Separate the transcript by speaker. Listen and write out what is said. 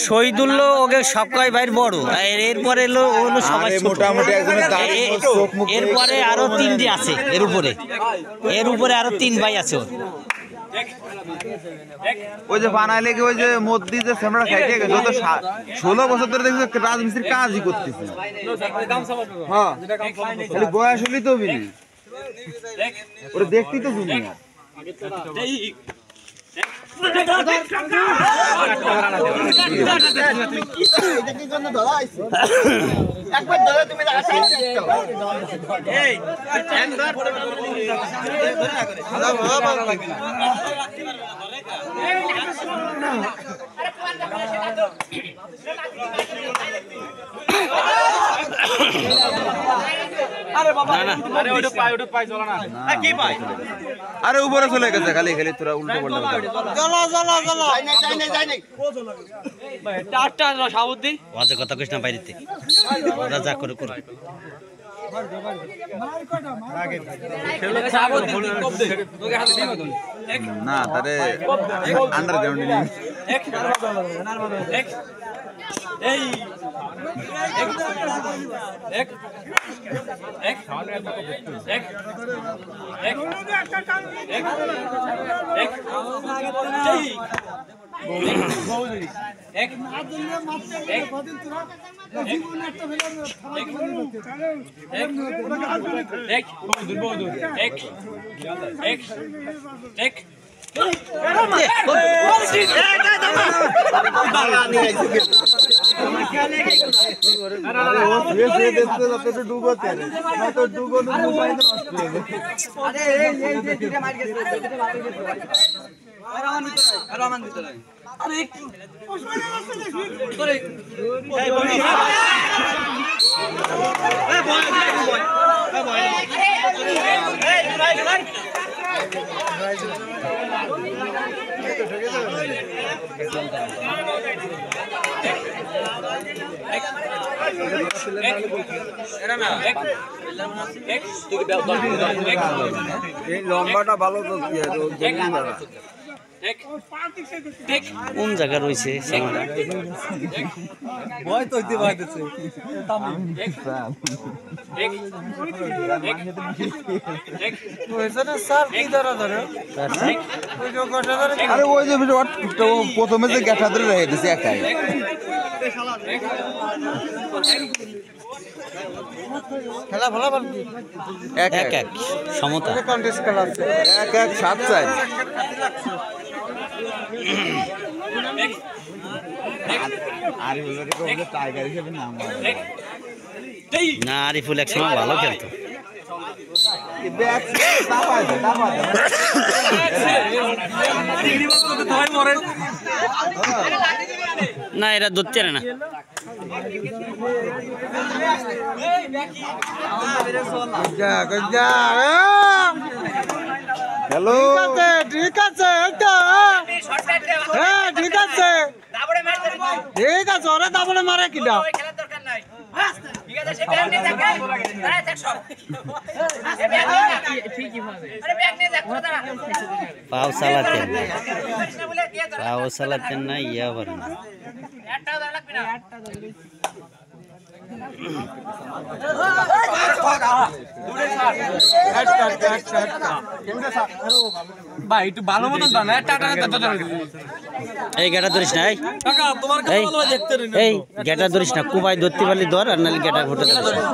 Speaker 1: শহীদুল্লাহ ওকে সবকাই ভাই বড়, এরপরে হলো সবাই মোটামুটি, এরপরে আরো তিনটি আছে, এর উপরে আরো 3 ভাই আছে।
Speaker 2: ওই যে বানাইলে ওই যে মধ্যে যে সেমরা খাইতে গেছে, তো 16 বছর ধরে দেখছি রাজমিস্ত্রির কাজই করতেছে। হ্যাঁ, খালি বয়স হলি তো বিনি ওরে দেখতেই তো তুমি আরে উপরে চলে গেছে, খালি খালি তোরা উল্টো
Speaker 1: কথা কইস না বাইরেতে, যা করে করে
Speaker 2: না তারে আন্ডারগ্রাউন্ড লম্বাটা ভালো তো
Speaker 1: কোন জায়গা রয়েছে
Speaker 2: প্রথমে যে গ্যাটা ধরে রেখে দিচ্ছে একাই
Speaker 3: খেলা ভালো
Speaker 1: এক এক সমতা
Speaker 2: 1-1 7-4
Speaker 1: না, আরিফুল এক সময় ভালো খেলতো। না এরা ধরতে না,
Speaker 2: হ্যালো
Speaker 3: ঠিক আছে হ্যাঁ ঠিক আছে ঠিক আছে, ওরা তারপরে মারে কিনা
Speaker 1: পাও চালাতেন না ইয়া পারেন না। এই গেটা ধরিস না, এই গেটা ধরিস না, কুবাই ধরতে পারলি ধর, আর নাহলে গেটা ঘটে ধরিস।